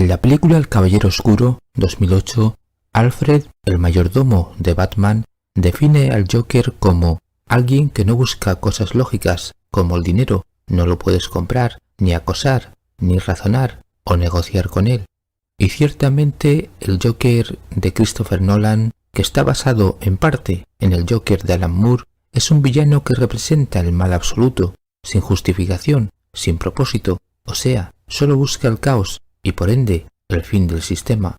En la película El Caballero Oscuro, 2008, Alfred, el mayordomo de Batman, define al Joker como alguien que no busca cosas lógicas, como el dinero, no lo puedes comprar, ni acosar, ni razonar o negociar con él. Y ciertamente el Joker de Christopher Nolan, que está basado en parte en el Joker de Alan Moore, es un villano que representa el mal absoluto, sin justificación, sin propósito, o sea, solo busca el caos y por ende el fin del sistema.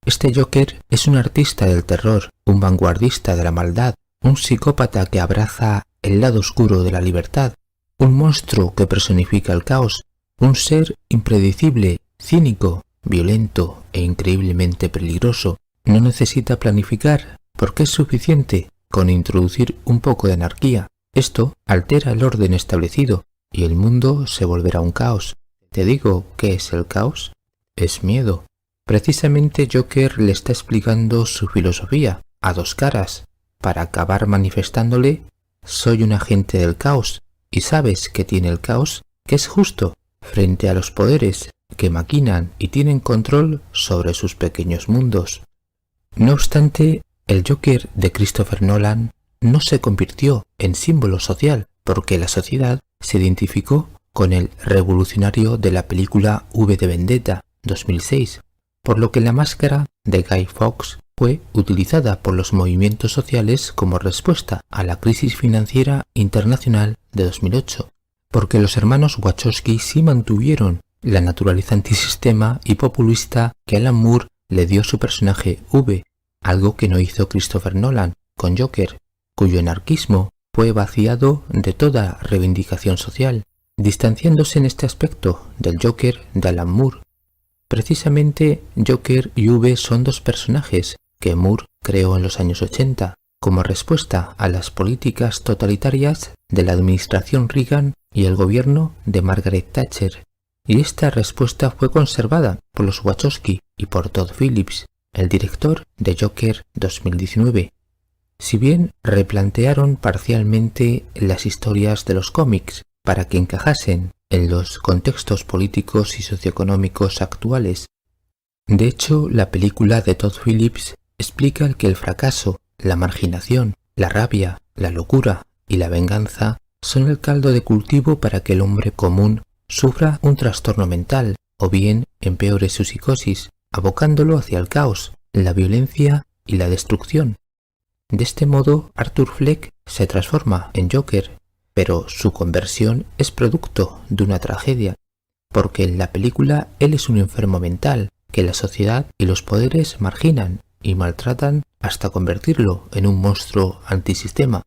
Este Joker es un artista del terror, un vanguardista de la maldad, un psicópata que abraza el lado oscuro de la libertad, un monstruo que personifica el caos, un ser impredecible, cínico, violento e increíblemente peligroso. No necesita planificar, porque es suficiente con introducir un poco de anarquía. Esto altera el orden establecido y el mundo se volverá un caos. ¿Te digo qué es el caos? Es miedo. Precisamente Joker le está explicando su filosofía a dos caras, para acabar manifestándole: soy un agente del caos, y sabes que tiene el caos, que es justo, frente a los poderes que maquinan y tienen control sobre sus pequeños mundos. No obstante, el Joker de Christopher Nolan no se convirtió en símbolo social, porque la sociedad se identificó con el revolucionario de la película V de Vendetta, 2006, por lo que la máscara de Guy Fawkes fue utilizada por los movimientos sociales como respuesta a la crisis financiera internacional de 2008, porque los hermanos Wachowski sí mantuvieron la naturaleza antisistema y populista que Alan Moore le dio a su personaje V, algo que no hizo Christopher Nolan con Joker, cuyo anarquismo fue vaciado de toda reivindicación social, distanciándose en este aspecto del Joker de Alan Moore. Precisamente Joker y V son dos personajes que Moore creó en los años 80 como respuesta a las políticas totalitarias de la administración Reagan y el gobierno de Margaret Thatcher, y esta respuesta fue conservada por los Wachowski y por Todd Phillips, el director de Joker 2019. Si bien replantearon parcialmente las historias de los cómics para que encajasen en los contextos políticos y socioeconómicos actuales. De hecho, la película de Todd Phillips explica que el fracaso, la marginación, la rabia, la locura y la venganza son el caldo de cultivo para que el hombre común sufra un trastorno mental o bien empeore su psicosis, abocándolo hacia el caos, la violencia y la destrucción. De este modo, Arthur Fleck se transforma en Joker, pero su conversión es producto de una tragedia, porque en la película él es un enfermo mental que la sociedad y los poderes marginan y maltratan hasta convertirlo en un monstruo antisistema,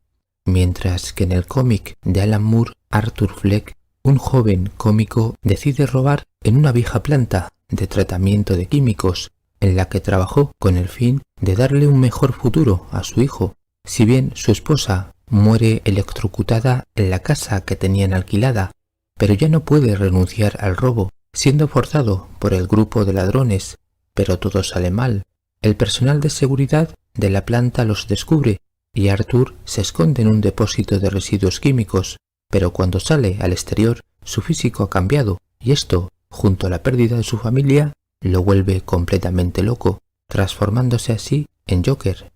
mientras que en el cómic de Alan Moore, Arthur Fleck, un joven cómico, decide robar en una vieja planta de tratamiento de químicos en la que trabajó con el fin de darle un mejor futuro a su hijo. Si bien su esposa muere electrocutada en la casa que tenían alquilada, pero ya no puede renunciar al robo, siendo forzado por el grupo de ladrones, pero todo sale mal. El personal de seguridad de la planta los descubre y Arthur se esconde en un depósito de residuos químicos, pero cuando sale al exterior su físico ha cambiado y esto, junto a la pérdida de su familia, lo vuelve completamente loco, transformándose así en Joker.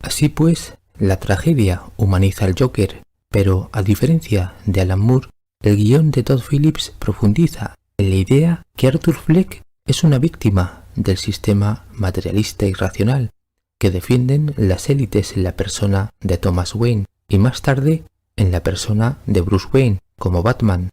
Así pues, la tragedia humaniza al Joker, pero a diferencia de Alan Moore, el guión de Todd Phillips profundiza en la idea que Arthur Fleck es una víctima del sistema materialista y racional que defienden las élites en la persona de Thomas Wayne y más tarde en la persona de Bruce Wayne como Batman.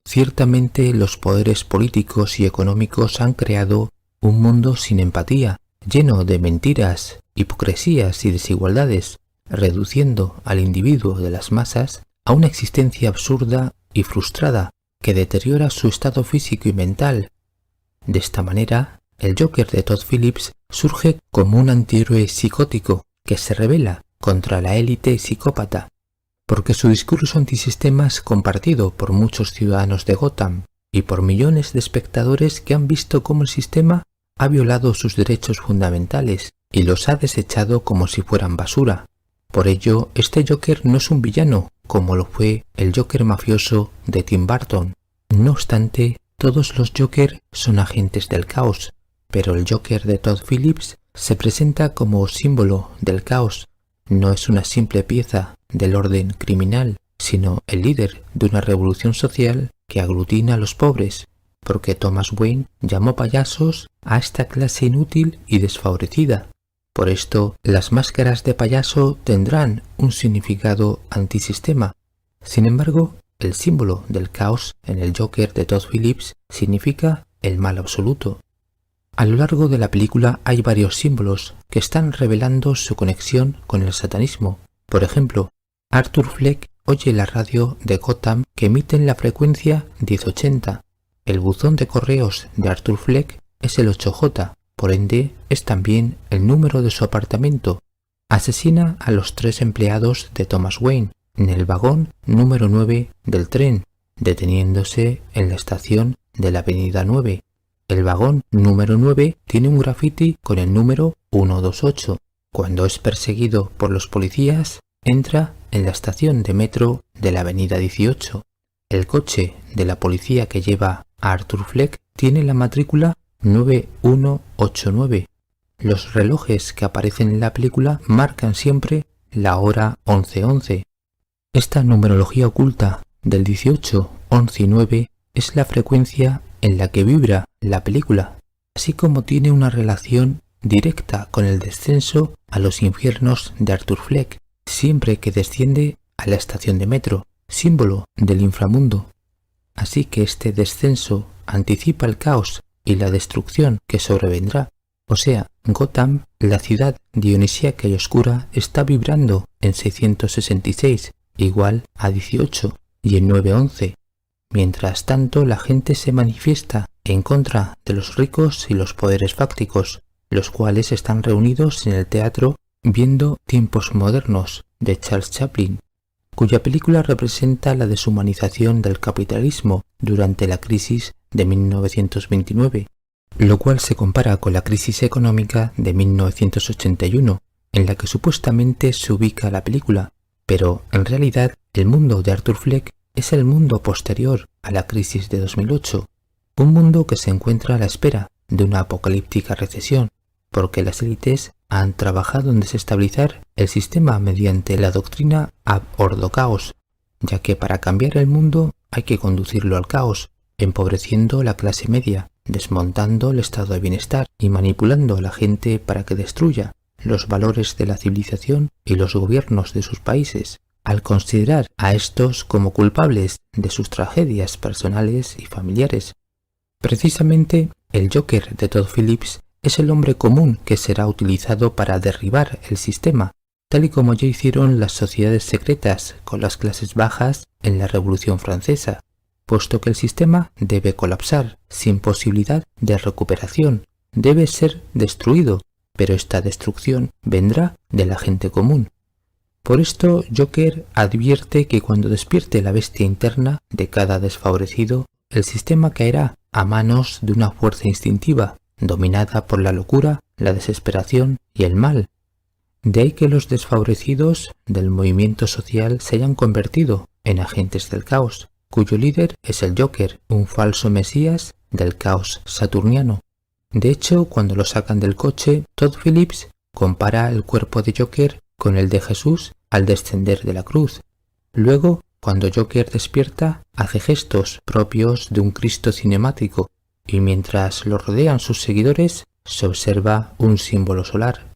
Ciertamente los poderes políticos y económicos han creado un mundo sin empatía, lleno de mentiras, hipocresías y desigualdades, reduciendo al individuo de las masas a una existencia absurda y frustrada que deteriora su estado físico y mental. De esta manera, el Joker de Todd Phillips surge como un antihéroe psicótico que se rebela contra la élite psicópata, porque su discurso antisistema es compartido por muchos ciudadanos de Gotham y por millones de espectadores que han visto cómo el sistema ha violado sus derechos fundamentales y los ha desechado como si fueran basura. Por ello, este Joker no es un villano, como lo fue el Joker mafioso de Tim Burton. No obstante, Todos los Joker son agentes del caos, pero el Joker de Todd Phillips se presenta como símbolo del caos. No es una simple pieza del orden criminal, sino el líder de una revolución social que aglutina a los pobres, porque Thomas Wayne llamó payasos a esta clase inútil y desfavorecida. Por esto, las máscaras de payaso tendrán un significado antisistema. Sin embargo, el símbolo del caos en el Joker de Todd Phillips significa el mal absoluto. A lo largo de la película hay varios símbolos que están revelando su conexión con el satanismo. Por ejemplo, Arthur Fleck oye la radio de Gotham que emite en la frecuencia 1080. El buzón de correos de Arthur Fleck es el 8J, por ende es también el número de su apartamento. Asesina a los 3 empleados de Thomas Wayne en el vagón número 9 del tren, deteniéndose en la estación de la avenida 9. El vagón número 9 tiene un graffiti con el número 128. Cuando es perseguido por los policías, entra en la estación de metro de la avenida 18. El coche de la policía que lleva a Arthur Fleck tiene la matrícula 9189. Los relojes que aparecen en la película marcan siempre la hora 11:11. Esta numerología oculta del 18, 11 y 9 es la frecuencia en la que vibra la película, así como tiene una relación directa con el descenso a los infiernos de Arthur Fleck, siempre que desciende a la estación de metro, símbolo del inframundo. Así que este descenso anticipa el caos y la destrucción que sobrevendrá. O sea, Gotham, la ciudad dionisíaca y oscura, está vibrando en 666, igual a 18, y en 911. Mientras tanto, la gente se manifiesta en contra de los ricos y los poderes fácticos, los cuales están reunidos en el teatro viendo Tiempos modernos de Charles Chaplin, cuya película representa la deshumanización del capitalismo durante la crisis de 1929, lo cual se compara con la crisis económica de 1981, en la que supuestamente se ubica la película, pero en realidad el mundo de Arthur Fleck es el mundo posterior a la crisis de 2008, un mundo que se encuentra a la espera de una apocalíptica recesión, porque las élites han trabajado en desestabilizar el sistema mediante la doctrina ab ordo caos, ya que para cambiar el mundo hay que conducirlo al caos, empobreciendo la clase media, desmontando el estado de bienestar y manipulando a la gente para que destruya los valores de la civilización y los gobiernos de sus países, al considerar a estos como culpables de sus tragedias personales y familiares. Precisamente, el Joker de Todd Phillips es el hombre común que será utilizado para derribar el sistema, tal y como ya hicieron las sociedades secretas con las clases bajas en la Revolución Francesa, puesto que el sistema debe colapsar sin posibilidad de recuperación, debe ser destruido, pero esta destrucción vendrá de la gente común. Por esto, Joker advierte que cuando despierte la bestia interna de cada desfavorecido, el sistema caerá a manos de una fuerza instintiva, dominada por la locura, la desesperación y el mal. De ahí que los desfavorecidos del movimiento social se hayan convertido en agentes del caos, cuyo líder es el Joker, un falso mesías del caos saturniano. De hecho, cuando lo sacan del coche, Todd Phillips compara el cuerpo de Joker con el de Jesús al descender de la cruz. Luego, cuando Joker despierta, hace gestos propios de un Cristo cinemático, y mientras lo rodean sus seguidores, se observa un símbolo solar.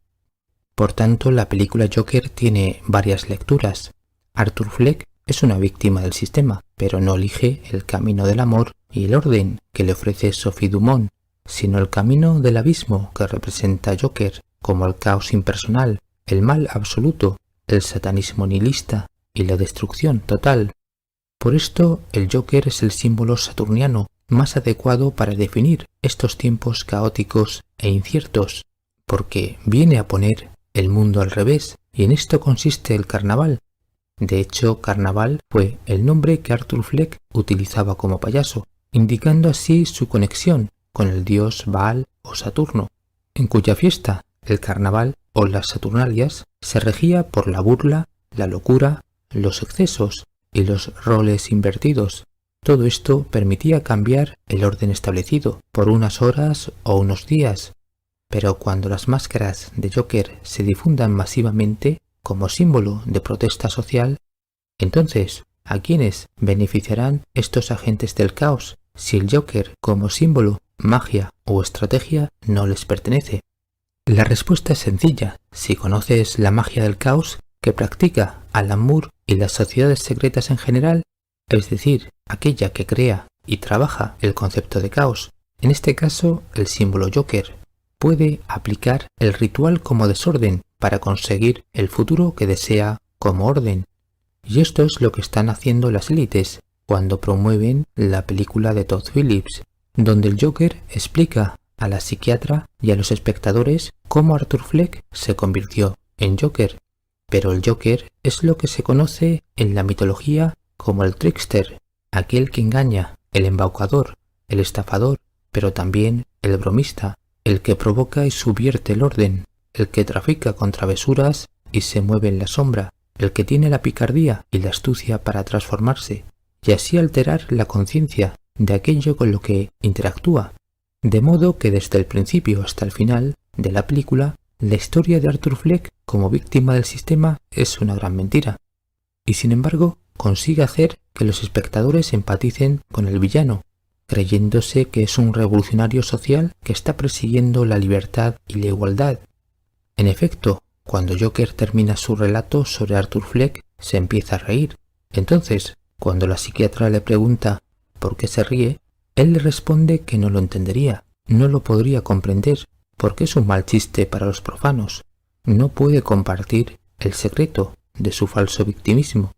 Por tanto, la película Joker tiene varias lecturas. Arthur Fleck es una víctima del sistema, pero no elige el camino del amor y el orden que le ofrece Sophie Dumont, sino el camino del abismo que representa Joker, como el caos impersonal, el mal absoluto, el satanismo nihilista y la destrucción total. Por esto, el Joker es el símbolo saturniano más adecuado para definir estos tiempos caóticos e inciertos, porque viene a poner el mundo al revés, y en esto consiste el carnaval. De hecho, carnaval fue el nombre que Arthur Fleck utilizaba como payaso, indicando así su conexión con el dios Baal o Saturno, en cuya fiesta, el carnaval o las Saturnalias, se regía por la burla, la locura, los excesos y los roles invertidos. Todo esto permitía cambiar el orden establecido por unas horas o unos días, pero cuando las máscaras de Joker se difundan masivamente como símbolo de protesta social, entonces, ¿a quiénes beneficiarán estos agentes del caos si el Joker como símbolo, magia o estrategia no les pertenece? La respuesta es sencilla. Si conoces la magia del caos que practica Alan Moore y las sociedades secretas en general, es decir, aquella que crea y trabaja el concepto de caos, en este caso el símbolo Joker, puede aplicar el ritual como desorden para conseguir el futuro que desea como orden. Y esto es lo que están haciendo las élites cuando promueven la película de Todd Phillips, donde el Joker explica a la psiquiatra y a los espectadores cómo Arthur Fleck se convirtió en Joker. Pero el Joker es lo que se conoce en la mitología como el trickster, aquel que engaña, el embaucador, el estafador, pero también el bromista, el que provoca y subvierte el orden, el que trafica con travesuras y se mueve en la sombra, el que tiene la picardía y la astucia para transformarse, y así alterar la conciencia de aquello con lo que interactúa. De modo que desde el principio hasta el final de la película, la historia de Arthur Fleck como víctima del sistema es una gran mentira. Y sin embargo, consigue hacer que los espectadores empaticen con el villano, creyéndose que es un revolucionario social que está persiguiendo la libertad y la igualdad. En efecto, cuando Joker termina su relato sobre Arthur Fleck, se empieza a reír. Entonces, cuando la psiquiatra le pregunta por qué se ríe, él le responde que no lo entendería, no lo podría comprender, porque es un mal chiste para los profanos. No puede compartir el secreto de su falso victimismo.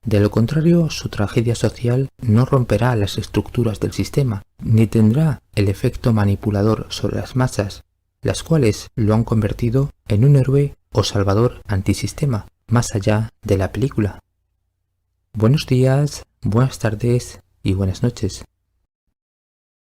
De lo contrario, su tragedia social no romperá las estructuras del sistema, ni tendrá el efecto manipulador sobre las masas, las cuales lo han convertido en un héroe o salvador antisistema, más allá de la película. Buenos días, buenas tardes y buenas noches.